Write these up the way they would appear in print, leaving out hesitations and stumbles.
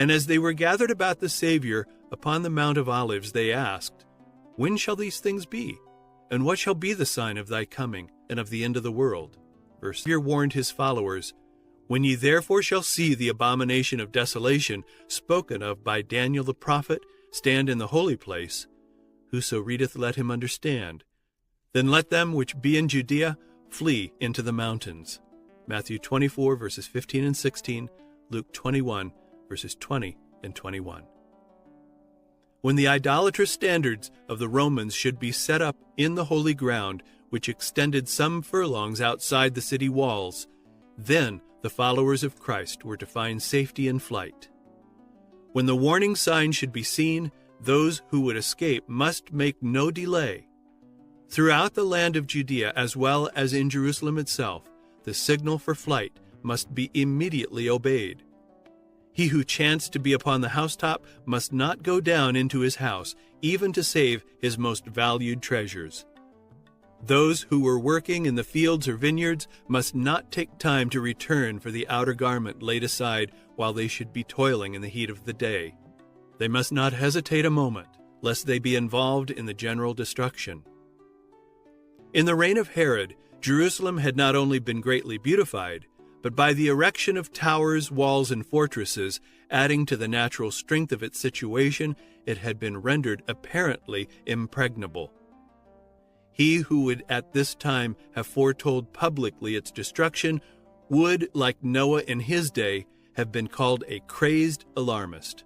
And as they were gathered about the Savior upon the Mount of Olives, they asked, When shall these things be? And what shall be the sign of thy coming and of the end of the world? Verse 3 warned his followers, When ye therefore shall see the abomination of desolation spoken of by Daniel the prophet stand in the holy place, whoso readeth, let him understand. Then let them which be in Judea flee into the mountains. Matthew 24, verses 15 and 16, Luke 21, verses 20 and 21. When the idolatrous standards of the Romans should be set up in the holy ground, which extended some furlongs outside the city walls, then the followers of Christ were to find safety in flight. When the warning sign should be seen, those who would escape must make no delay. Throughout the land of Judea, as well as in Jerusalem itself, the signal for flight must be immediately obeyed. He who chanced to be upon the housetop must not go down into his house, even to save his most valued treasures. Those who were working in the fields or vineyards must not take time to return for the outer garment laid aside while they should be toiling in the heat of the day. They must not hesitate a moment, lest they be involved in the general destruction. In the reign of Herod, Jerusalem had not only been greatly beautified, but by the erection of towers, walls, and fortresses, adding to the natural strength of its situation, it had been rendered apparently impregnable. He who would at this time have foretold publicly its destruction would, like Noah in his day, have been called a crazed alarmist.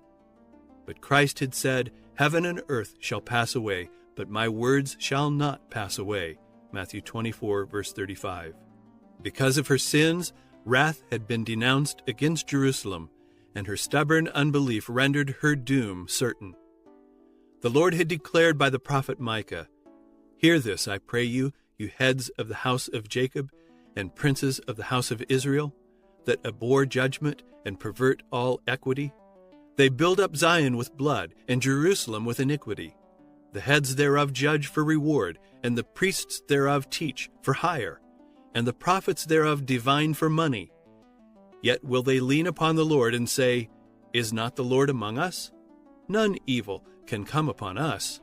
But Christ had said, Heaven and earth shall pass away, but my words shall not pass away. Matthew 24, verse 35. Because of her sins, wrath had been denounced against Jerusalem, and her stubborn unbelief rendered her doom certain. The Lord had declared by the prophet Micah, Hear this, I pray you, you heads of the house of Jacob, and princes of the house of Israel, that abhor judgment and pervert all equity. They build up Zion with blood, and Jerusalem with iniquity. The heads thereof judge for reward, and the priests thereof teach for hire, and the prophets thereof divine for money. Yet will they lean upon the Lord and say, Is not the Lord among us? None evil can come upon us.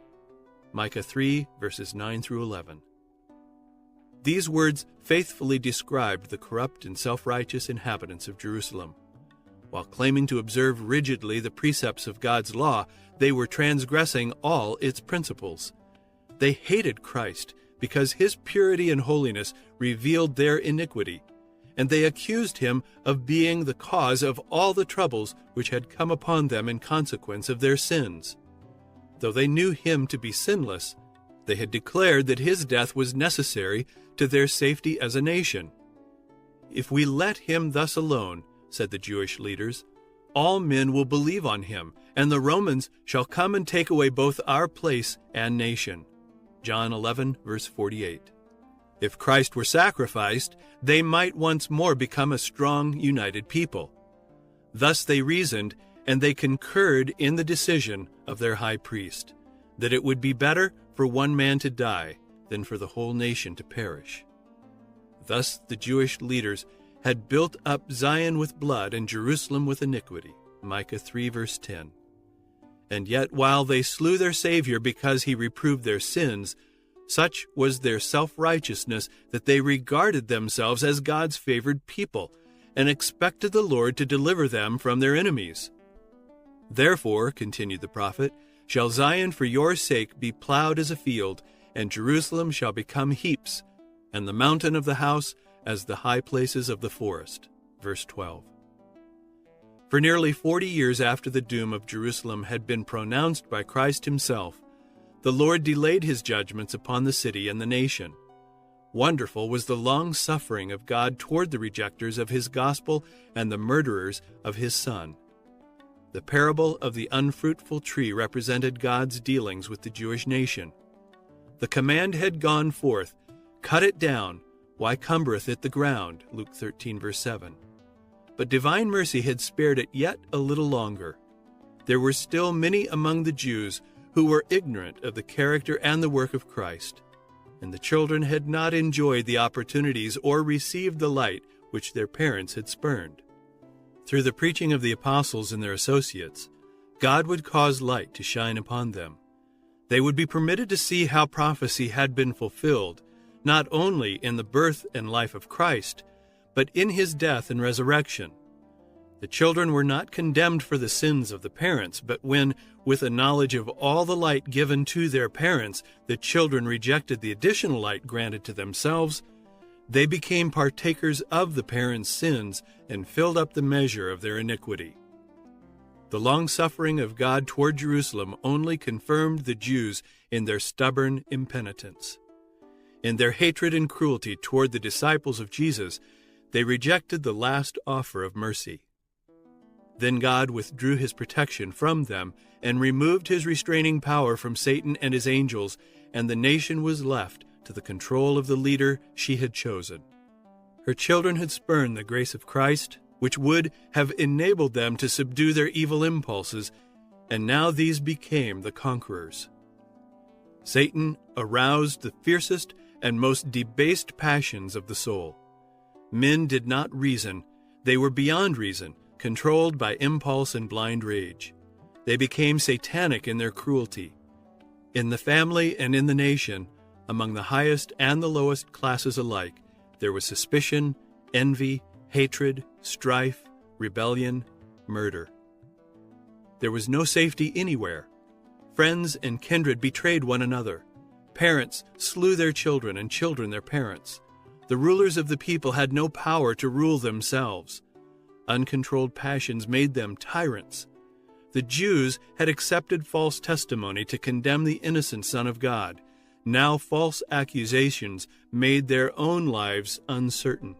Micah 3, verses 9 through 11. These words faithfully described the corrupt and self-righteous inhabitants of Jerusalem. While claiming to observe rigidly the precepts of God's law, they were transgressing all its principles. They hated Christ because his purity and holiness revealed their iniquity, and they accused him of being the cause of all the troubles which had come upon them in consequence of their sins. Though they knew him to be sinless, they had declared that his death was necessary to their safety as a nation. If we let him thus alone, said the Jewish leaders, all men will believe on him, and the Romans shall come and take away both our place and nation. John 11, verse 48. If Christ were sacrificed, they might once more become a strong, united people. Thus they reasoned, and they concurred in the decision of their high priest, that it would be better for one man to die than for the whole nation to perish. Thus the Jewish leaders had built up Zion with blood and Jerusalem with iniquity. Micah 3, verse 10. And yet while they slew their Savior because he reproved their sins, such was their self-righteousness that they regarded themselves as God's favored people and expected the Lord to deliver them from their enemies. Therefore, continued the prophet, shall Zion for your sake be plowed as a field, and Jerusalem shall become heaps, and the mountain of the house as the high places of the forest. Verse 12. For nearly 40 years after the doom of Jerusalem had been pronounced by Christ himself, the Lord delayed his judgments upon the city and the nation. Wonderful was the long-suffering of God toward the rejectors of his gospel and the murderers of his Son. The parable of the unfruitful tree represented God's dealings with the Jewish nation. The command had gone forth, Cut it down, why cumbereth it the ground? Luke 13, verse 7. But divine mercy had spared it yet a little longer. There were still many among the Jews who were ignorant of the character and the work of Christ, and the children had not enjoyed the opportunities or received the light which their parents had spurned. Through the preaching of the apostles and their associates, God would cause light to shine upon them. They would be permitted to see how prophecy had been fulfilled, not only in the birth and life of Christ, but in his death and resurrection. The children were not condemned for the sins of the parents, but when, with a knowledge of all the light given to their parents, the children rejected the additional light granted to themselves, they became partakers of the parents' sins and filled up the measure of their iniquity. The long-suffering of God toward Jerusalem only confirmed the Jews in their stubborn impenitence. In their hatred and cruelty toward the disciples of Jesus, they rejected the last offer of mercy. Then God withdrew his protection from them and removed his restraining power from Satan and his angels, and the nation was left to the control of the leader she had chosen. Her children had spurned the grace of Christ, which would have enabled them to subdue their evil impulses, and now these became the conquerors. Satan aroused the fiercest and most debased passions of the soul. Men did not reason, they were beyond reason, controlled by impulse and blind rage. They became satanic in their cruelty. In the family and in the nation, among the highest and the lowest classes alike, there was suspicion, envy, hatred, strife, rebellion, murder. There was no safety anywhere. Friends and kindred betrayed one another. Parents slew their children and children their parents. The rulers of the people had no power to rule themselves. Uncontrolled passions made them tyrants. The Jews had accepted false testimony to condemn the innocent Son of God. Now false accusations made their own lives uncertain.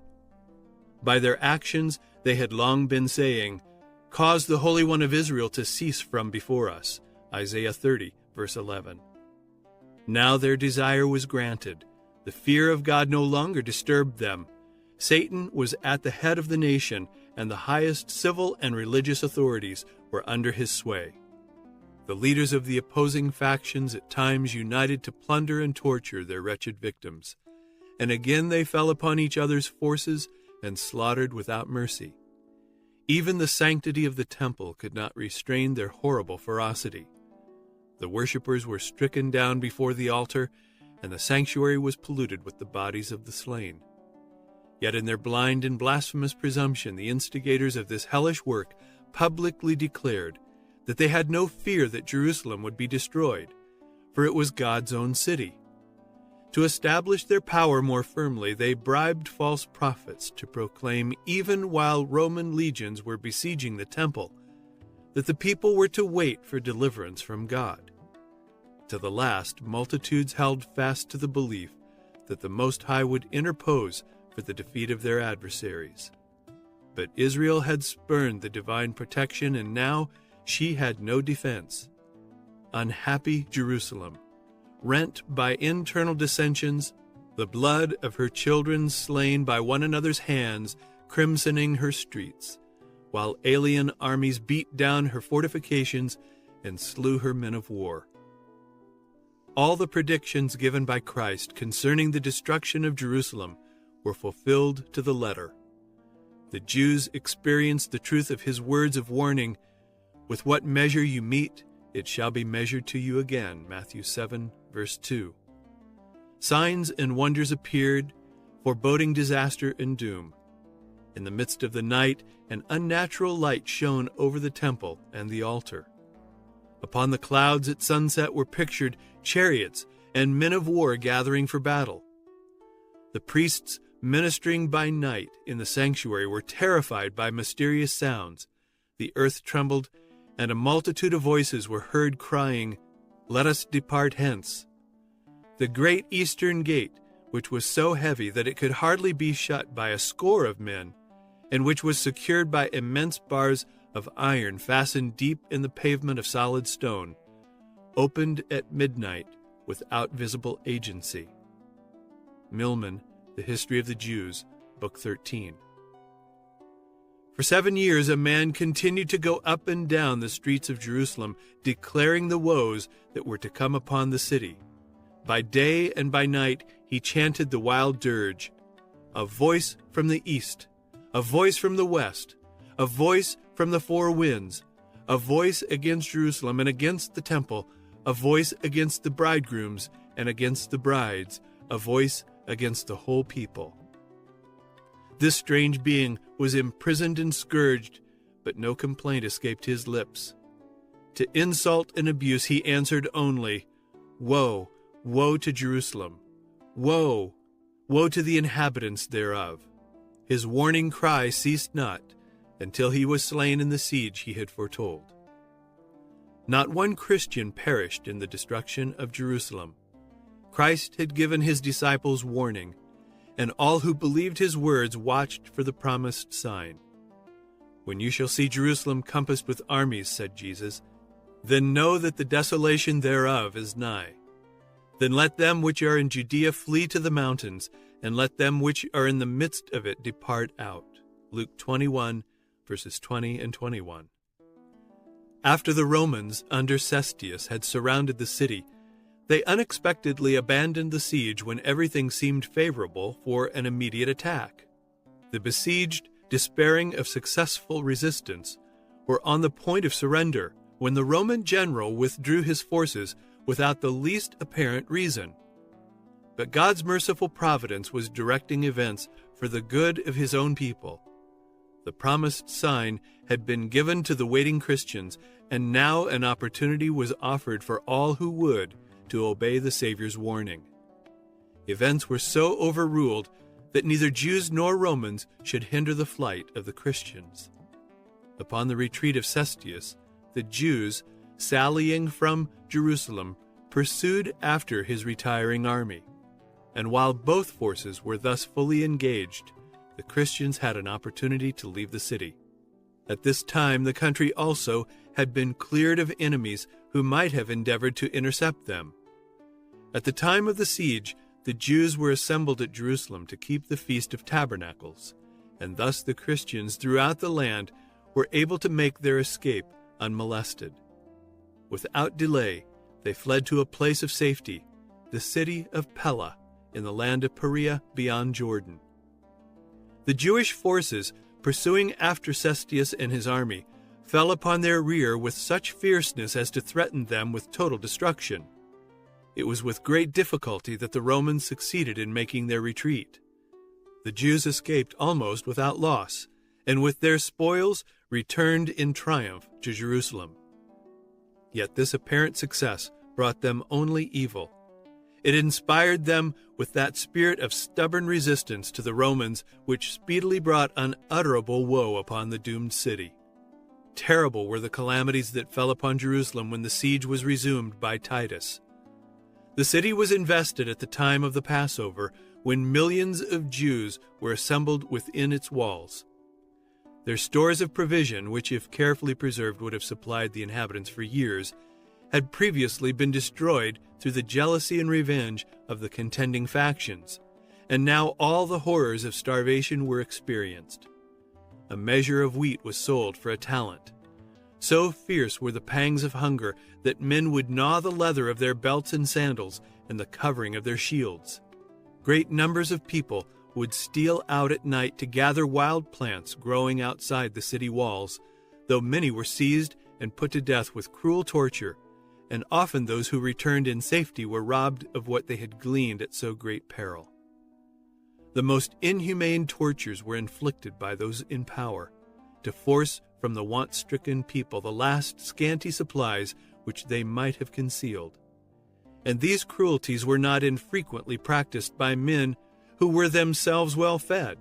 By their actions they had long been saying, "Cause the Holy One of Israel to cease from before us." Isaiah 30, verse 11. Now their desire was granted. The fear of God no longer disturbed them. Satan was at the head of the nation, and the highest civil and religious authorities were under his sway. The leaders of the opposing factions at times united to plunder and torture their wretched victims, and again they fell upon each other's forces and slaughtered without mercy. Even the sanctity of the temple could not restrain their horrible ferocity. The worshippers were stricken down before the altar, and the sanctuary was polluted with the bodies of the slain. Yet in their blind and blasphemous presumption, the instigators of this hellish work publicly declared that they had no fear that Jerusalem would be destroyed, for it was God's own city. To establish their power more firmly, they bribed false prophets to proclaim, even while Roman legions were besieging the temple, that the people were to wait for deliverance from God. To the last, multitudes held fast to the belief that the Most High would interpose for the defeat of their adversaries. But Israel had spurned the divine protection, and now she had no defense. Unhappy Jerusalem, rent by internal dissensions, the blood of her children slain by one another's hands crimsoning her streets, while alien armies beat down her fortifications and slew her men of war. All the predictions given by Christ concerning the destruction of Jerusalem were fulfilled to the letter. The Jews experienced the truth of his words of warning, "With what measure you meet, it shall be measured to you again," Matthew 7, verse 2. Signs and wonders appeared, foreboding disaster and doom. In the midst of the night, an unnatural light shone over the temple and the altar. Upon the clouds at sunset were pictured chariots and men of war gathering for battle. The priests ministering by night in the sanctuary were terrified by mysterious sounds. The earth trembled, and a multitude of voices were heard crying, "Let us depart hence." The great eastern gate, which was so heavy that it could hardly be shut by a score of men, and which was secured by immense bars of iron fastened deep in the pavement of solid stone, opened at midnight without visible agency. Milman, The History of the Jews, Book 13. For 7 years a man continued to go up and down the streets of Jerusalem, declaring the woes that were to come upon the city. By day and by night he chanted the wild dirge, "A voice from the east, a voice from the west, a voice from the four winds, a voice against Jerusalem and against the temple, a voice against the bridegrooms and against the brides, a voice against the whole people. This strange being was imprisoned and scourged, but no complaint escaped his lips. To insult and abuse he answered only, "Woe, woe to Jerusalem! Woe, woe to the inhabitants thereof!" His warning cry ceased not until he was slain in the siege he had foretold. Not one Christian perished in the destruction of Jerusalem. Christ had given his disciples warning, and all who believed his words watched for the promised sign. "When you shall see Jerusalem compassed with armies," said Jesus, "then know that the desolation thereof is nigh. Then let them which are in Judea flee to the mountains, and let them which are in the midst of it depart out." Luke 21, verses 20 and 21. After the Romans under Cestius had surrounded the city, they unexpectedly abandoned the siege when everything seemed favorable for an immediate attack. The besieged, despairing of successful resistance, were on the point of surrender when the Roman general withdrew his forces without the least apparent reason. But God's merciful providence was directing events for the good of his own people. The promised sign had been given to the waiting Christians, and now an opportunity was offered for all who would to obey the Savior's warning. Events were so overruled that neither Jews nor Romans should hinder the flight of the Christians. Upon the retreat of Cestius, the Jews, sallying from Jerusalem, pursued after his retiring army. And while both forces were thus fully engaged, the Christians had an opportunity to leave the city. At this time, the country also had been cleared of enemies who might have endeavored to intercept them. At the time of the siege, the Jews were assembled at Jerusalem to keep the Feast of Tabernacles, and thus the Christians throughout the land were able to make their escape unmolested. Without delay, they fled to a place of safety, the city of Pella, in the land of Perea beyond Jordan. The Jewish forces, pursuing after Cestius and his army, fell upon their rear with such fierceness as to threaten them with total destruction. It was with great difficulty that the Romans succeeded in making their retreat. The Jews escaped almost without loss, and with their spoils returned in triumph to Jerusalem. Yet this apparent success brought them only evil. It inspired them with that spirit of stubborn resistance to the Romans which speedily brought unutterable woe upon the doomed city. Terrible were the calamities that fell upon Jerusalem when the siege was resumed by Titus. The city was invested at the time of the Passover, when millions of Jews were assembled within its walls. Their stores of provision, which if carefully preserved would have supplied the inhabitants for years, had previously been destroyed through the jealousy and revenge of the contending factions, and now all the horrors of starvation were experienced. A measure of wheat was sold for a talent. So fierce were the pangs of hunger that men would gnaw the leather of their belts and sandals and the covering of their shields. Great numbers of people would steal out at night to gather wild plants growing outside the city walls, though many were seized and put to death with cruel torture, and often those who returned in safety were robbed of what they had gleaned at so great peril. The most inhumane tortures were inflicted by those in power, to force from the want-stricken people the last scanty supplies which they might have concealed. And these cruelties were not infrequently practiced by men who were themselves well fed,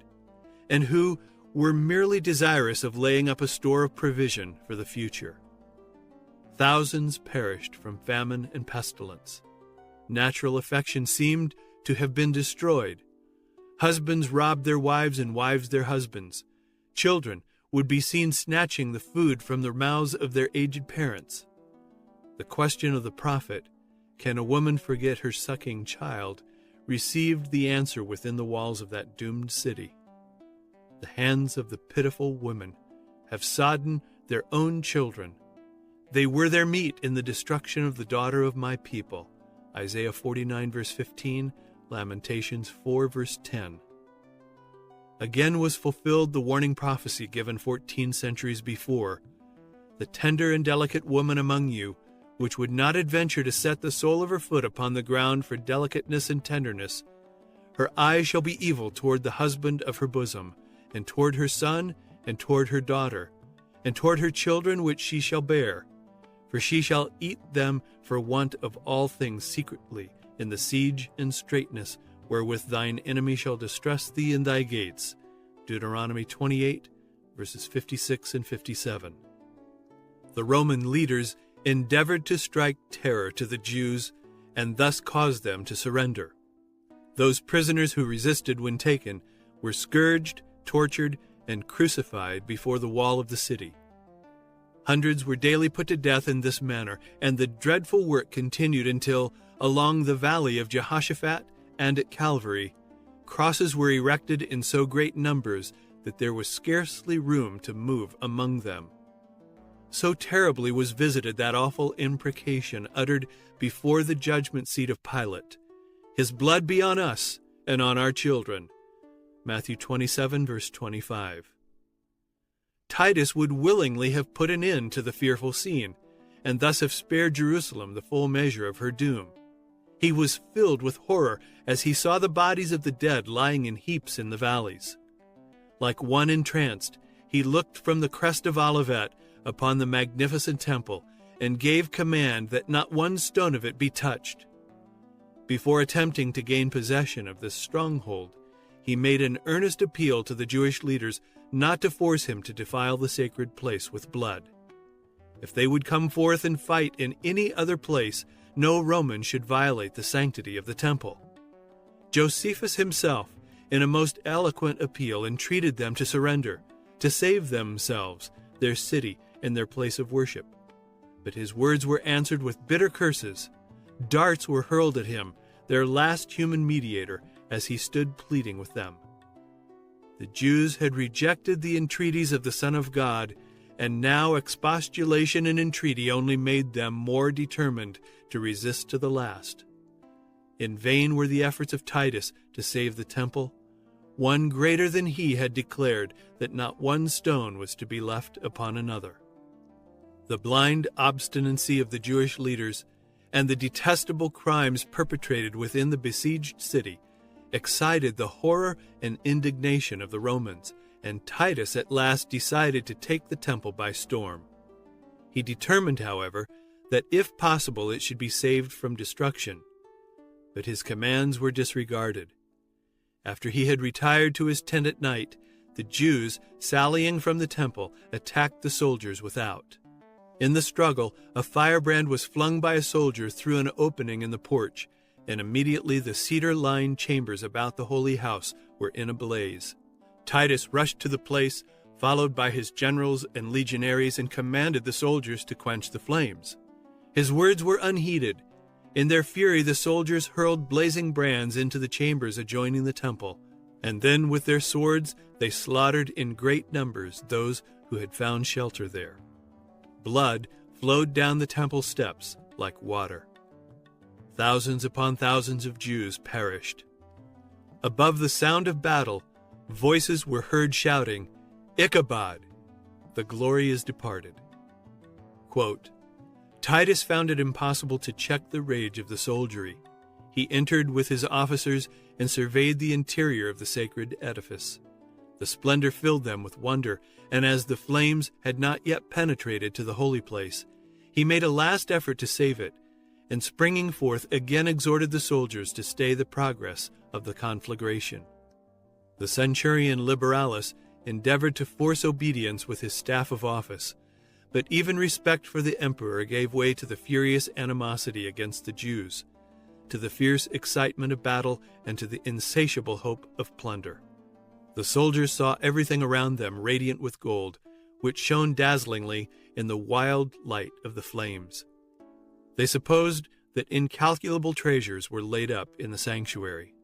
and who were merely desirous of laying up a store of provision for the future. Thousands perished from famine and pestilence. Natural affection seemed to have been destroyed. Husbands robbed their wives and wives their husbands. Children would be seen snatching the food from the mouths of their aged parents. The question of the prophet, "Can a woman forget her sucking child?" received the answer within the walls of that doomed city. The hands of the pitiful women have sodden their own children. They were their meat in the destruction of the daughter of my people. Isaiah 49, verse 15, Lamentations 4, verse 10. Again was fulfilled the warning prophecy given 14 centuries before. The tender and delicate woman among you, which would not adventure to set the sole of her foot upon the ground for delicateness and tenderness, her eye shall be evil toward the husband of her bosom, and toward her son, and toward her daughter, and toward her children which she shall bear. For she shall eat them for want of all things secretly, in the siege and straitness, wherewith thine enemy shall distress thee in thy gates. Deuteronomy 28, verses 56 and 57. The Roman leaders endeavored to strike terror to the Jews and thus cause them to surrender. Those prisoners who resisted when taken were scourged, tortured, and crucified before the wall of the city. Hundreds were daily put to death in this manner, and the dreadful work continued until, along the valley of Jehoshaphat and at Calvary, crosses were erected in so great numbers that there was scarcely room to move among them. So terribly was visited that awful imprecation uttered before the judgment seat of Pilate, "His blood be on us and on our children." Matthew 27, verse 25. Titus would willingly have put an end to the fearful scene, and thus have spared Jerusalem the full measure of her doom. He was filled with horror as he saw the bodies of the dead lying in heaps in the valleys. Like one entranced, he looked from the crest of Olivet upon the magnificent temple, and gave command that not one stone of it be touched. Before attempting to gain possession of this stronghold, he made an earnest appeal to the Jewish leaders not to force him to defile the sacred place with blood. If they would come forth and fight in any other place, no Roman should violate the sanctity of the temple. Josephus himself, in a most eloquent appeal, entreated them to surrender, to save themselves, their city, and their place of worship. But his words were answered with bitter curses. Darts were hurled at him, their last human mediator, as he stood pleading with them. The Jews had rejected the entreaties of the Son of God, and now expostulation and entreaty only made them more determined to resist to the last. In vain were the efforts of Titus to save the temple. One greater than he had declared that not one stone was to be left upon another. The blind obstinacy of the Jewish leaders and the detestable crimes perpetrated within the besieged city excited the horror and indignation of the Romans, and Titus at last decided to take the temple by storm. He determined, however, that if possible it should be saved from destruction. But his commands were disregarded. After he had retired to his tent at night, the Jews, sallying from the temple, attacked the soldiers without. In the struggle, a firebrand was flung by a soldier through an opening in the porch, and immediately the cedar-lined chambers about the holy house were in a blaze. Titus rushed to the place, followed by his generals and legionaries, and commanded the soldiers to quench the flames. His words were unheeded. In their fury, the soldiers hurled blazing brands into the chambers adjoining the temple, and then with their swords they slaughtered in great numbers those who had found shelter there. Blood flowed down the temple steps like water. Thousands upon thousands of Jews perished. Above the sound of battle, voices were heard shouting, "Ichabod! The glory is departed." Quote, Titus found it impossible to check the rage of the soldiery. He entered with his officers and surveyed the interior of the sacred edifice. The splendor filled them with wonder, and as the flames had not yet penetrated to the holy place, he made a last effort to save it, and springing forth again exhorted the soldiers to stay the progress of the conflagration. The centurion Liberalis endeavored to force obedience with his staff of office, but even respect for the emperor gave way to the furious animosity against the Jews, to the fierce excitement of battle, and to the insatiable hope of plunder. The soldiers saw everything around them radiant with gold, which shone dazzlingly in the wild light of the flames. They supposed that incalculable treasures were laid up in the sanctuary.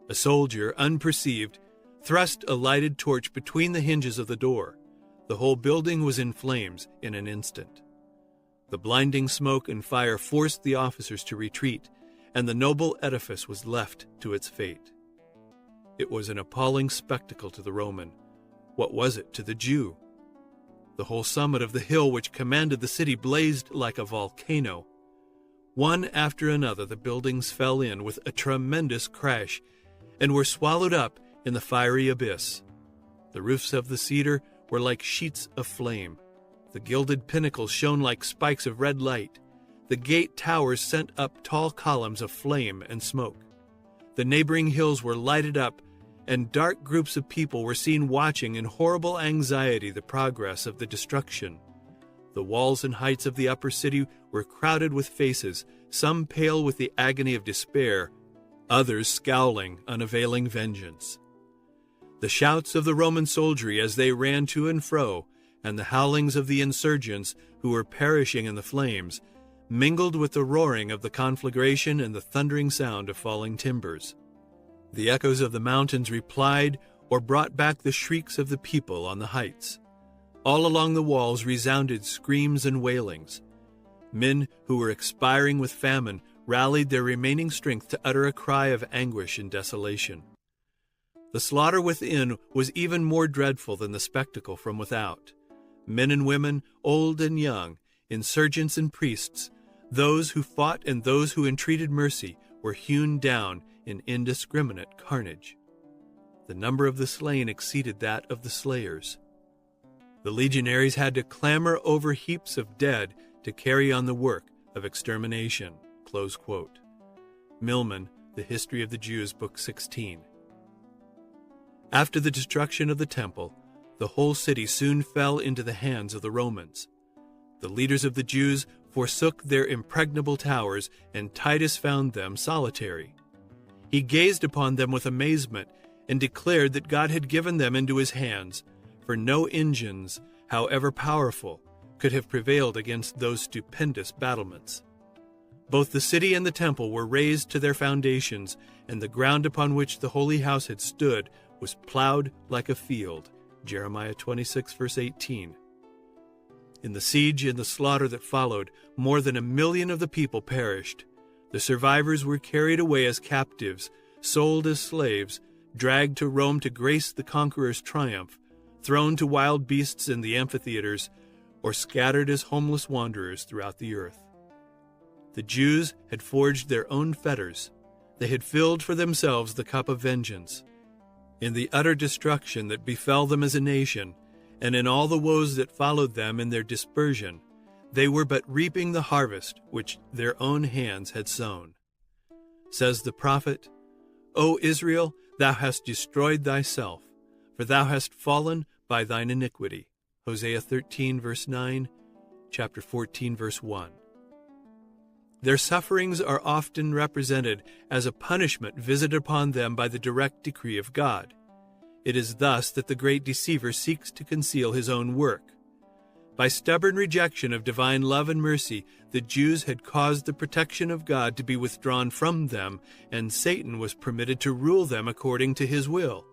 A soldier, unperceived, thrust a lighted torch between the hinges of the door. The whole building was in flames in an instant. The blinding smoke and fire forced the officers to retreat, and the noble edifice was left to its fate. It was an appalling spectacle to the Roman. What was it to the Jew? The whole summit of the hill which commanded the city blazed like a volcano. One after another the buildings fell in with a tremendous crash and were swallowed up in the fiery abyss. The roofs of the cedar were like sheets of flame. The gilded pinnacles shone like spikes of red light. The gate towers sent up tall columns of flame and smoke. The neighboring hills were lighted up, and dark groups of people were seen watching in horrible anxiety the progress of the destruction. The walls and heights of the upper city were crowded with faces, some pale with the agony of despair, others scowling unavailing vengeance. The shouts of the Roman soldiery as they ran to and fro, and the howlings of the insurgents who were perishing in the flames, mingled with the roaring of the conflagration and the thundering sound of falling timbers. The echoes of the mountains replied or brought back the shrieks of the people on the heights. All along the walls resounded screams and wailings. Men who were expiring with famine rallied their remaining strength to utter a cry of anguish and desolation. The slaughter within was even more dreadful than the spectacle from without. Men and women, old and young, insurgents and priests, those who fought and those who entreated mercy, were hewn down in indiscriminate carnage. The number of the slain exceeded that of the slayers. The legionaries had to clamber over heaps of dead to carry on the work of extermination." Close quote. Milman, The History of the Jews, Book 16. After the destruction of the temple, the whole city soon fell into the hands of the Romans. The leaders of the Jews forsook their impregnable towers, and Titus found them solitary. He gazed upon them with amazement and declared that God had given them into his hands, for no engines, however powerful, could have prevailed against those stupendous battlements. Both the city and the temple were razed to their foundations, and the ground upon which the holy house had stood was plowed like a field. Jeremiah 26, verse 18. In the siege and the slaughter that followed, more than 1 million of the people perished. The survivors were carried away as captives, sold as slaves, dragged to Rome to grace the conqueror's triumph, thrown to wild beasts in the amphitheaters, or scattered as homeless wanderers throughout the earth. The Jews had forged their own fetters. They had filled for themselves the cup of vengeance. In the utter destruction that befell them as a nation, and in all the woes that followed them in their dispersion, they were but reaping the harvest which their own hands had sown. Says the prophet, "O Israel, thou hast destroyed thyself, for thou hast fallen by thine iniquity." Hosea 13, verse 9, chapter 14, verse 1. Their sufferings are often represented as a punishment visited upon them by the direct decree of God. It is thus that the great deceiver seeks to conceal his own work. By stubborn rejection of divine love and mercy, the Jews had caused the protection of God to be withdrawn from them, and Satan was permitted to rule them according to his will.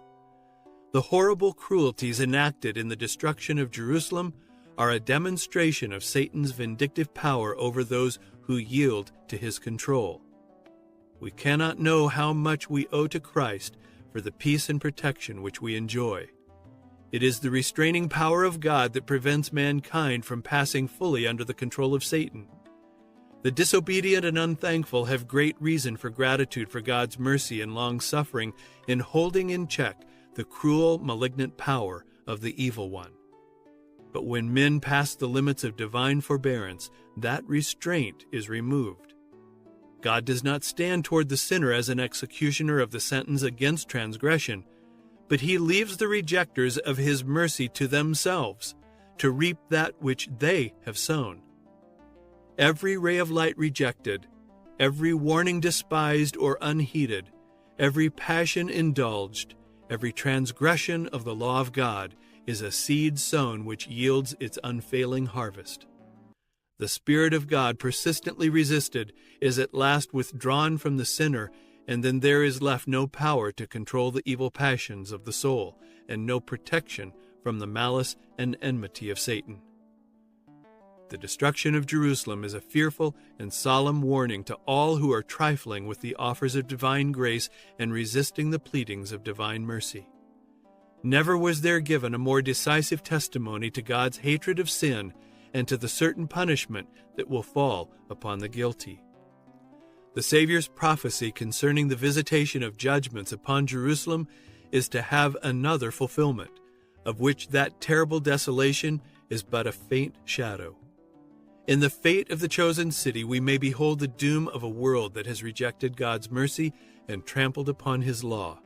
The horrible cruelties enacted in the destruction of Jerusalem are a demonstration of Satan's vindictive power over those who yield to his control. We cannot know how much we owe to Christ for the peace and protection which we enjoy. It is the restraining power of God that prevents mankind from passing fully under the control of Satan. The disobedient and unthankful have great reason for gratitude for God's mercy and long-suffering in holding in check the cruel, malignant power of the evil one. But when men pass the limits of divine forbearance, that restraint is removed. God does not stand toward the sinner as an executioner of the sentence against transgression, but he leaves the rejectors of his mercy to themselves, to reap that which they have sown. Every ray of light rejected, every warning despised or unheeded, every passion indulged, every transgression of the law of God is a seed sown which yields its unfailing harvest. The Spirit of God, persistently resisted, is at last withdrawn from the sinner, and then there is left no power to control the evil passions of the soul, and no protection from the malice and enmity of Satan. the destruction of Jerusalem is a fearful and solemn warning to all who are trifling with the offers of divine grace and resisting the pleadings of divine mercy. Never was there given a more decisive testimony to God's hatred of sin and to the certain punishment that will fall upon the guilty. The Savior's prophecy concerning the visitation of judgments upon Jerusalem is to have another fulfillment, of which that terrible desolation is but a faint shadow. In the fate of the chosen city, we may behold the doom of a world that has rejected God's mercy and trampled upon his law.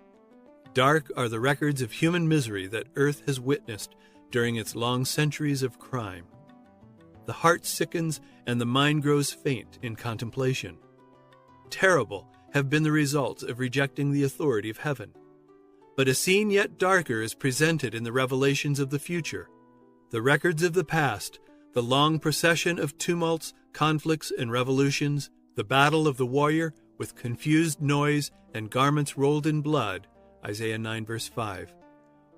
Dark are the records of human misery that earth has witnessed during its long centuries of crime. The heart sickens and the mind grows faint in contemplation. Terrible have been the results of rejecting the authority of heaven. But a scene yet darker is presented in the revelations of the future. The records of the past, the long procession of tumults, conflicts, and revolutions, the battle of the warrior with confused noise and garments rolled in blood, Isaiah 9 verse 5.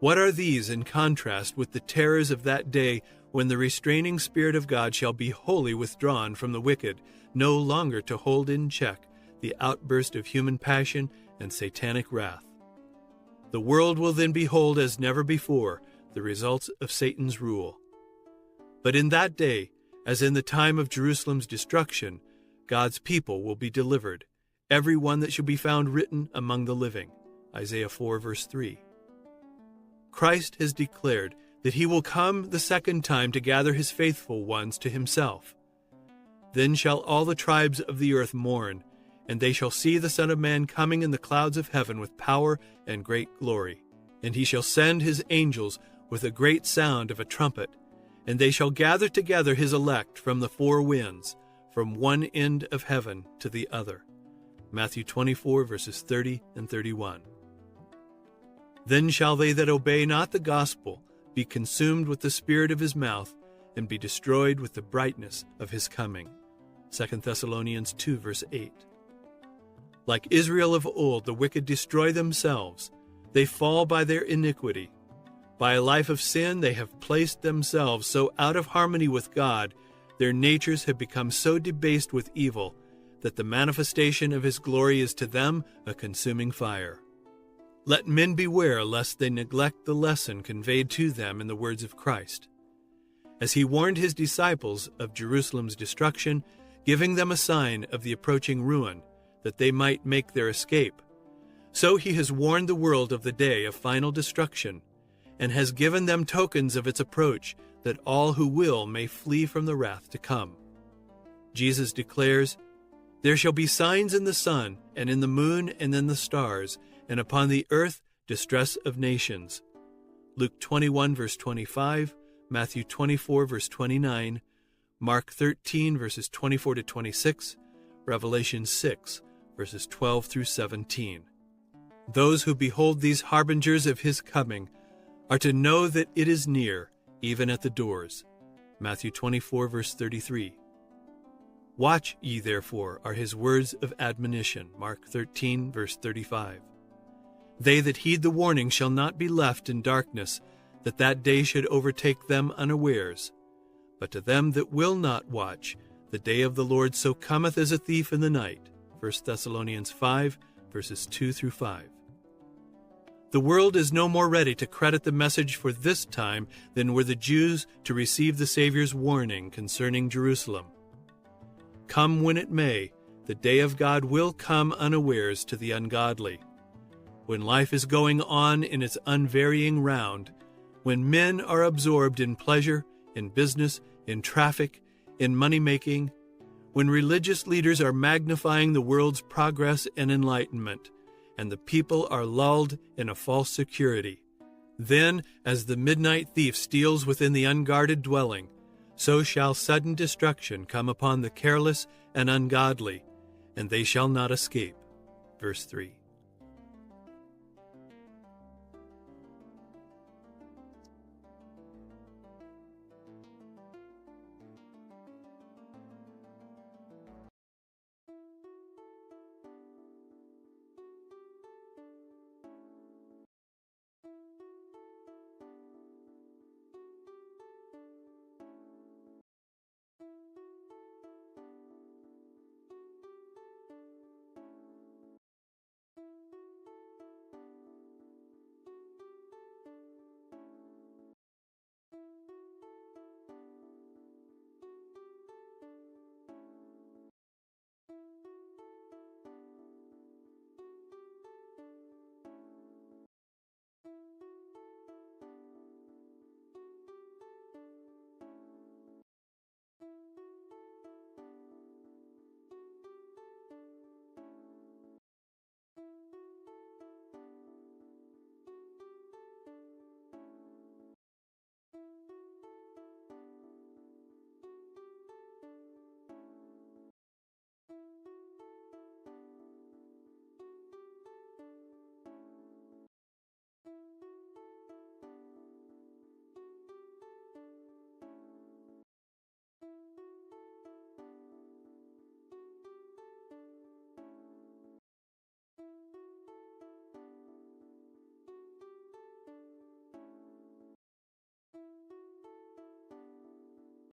What are these in contrast with the terrors of that day when the restraining Spirit of God shall be wholly withdrawn from the wicked, no longer to hold in check the outburst of human passion and satanic wrath? The world will then behold as never before the results of Satan's rule. But in that day, as in the time of Jerusalem's destruction, God's people will be delivered, every one that shall be found written among the living. Isaiah 4 verse 3. Christ has declared that he will come the second time to gather his faithful ones to himself. Then shall all the tribes of the earth mourn, and they shall see the Son of Man coming in the clouds of heaven with power and great glory. And he shall send his angels with a great sound of a trumpet, and they shall gather together his elect from the four winds, from one end of heaven to the other. Matthew 24 verses 30 and 31. Then shall they that obey not the gospel be consumed with the spirit of his mouth, and be destroyed with the brightness of his coming. 2 Thessalonians 2 verse 8. Like Israel of old, the wicked destroy themselves. They fall by their iniquity. By a life of sin, they have placed themselves so out of harmony with God, their natures have become so debased with evil, that the manifestation of his glory is to them a consuming fire. Let men beware lest they neglect the lesson conveyed to them in the words of Christ. As he warned his disciples of Jerusalem's destruction, giving them a sign of the approaching ruin, that they might make their escape, so he has warned the world of the day of final destruction, and has given them tokens of its approach, that all who will may flee from the wrath to come. Jesus declares, "There shall be signs in the sun, and in the moon, and in the stars, and upon the earth distress of nations." Luke 21 verse 25, Matthew 24 verse 29, Mark 13 verses 24 to 26, Revelation 6 verses 12 through 17. Those who behold these harbingers of his coming are to know that it is near, even at the doors. Matthew 24 verse 33. Watch ye therefore are his words of admonition. Mark 13 verse 35. They that heed the warning shall not be left in darkness, that day should overtake them unawares. But to them that will not watch, the day of the Lord so cometh as a thief in the night. 1 Thessalonians 5 verses 2 through 5. The world is no more ready to credit the message for this time than were the Jews to receive the Savior's warning concerning Jerusalem. Come when it may, the day of God will come unawares to the ungodly. When life is going on in its unvarying round, when men are absorbed in pleasure, in business, in traffic, in money-making, when religious leaders are magnifying the world's progress and enlightenment, and the people are lulled in a false security, then, as the midnight thief steals within the unguarded dwelling, so shall sudden destruction come upon the careless and ungodly, and they shall not escape. Verse 3.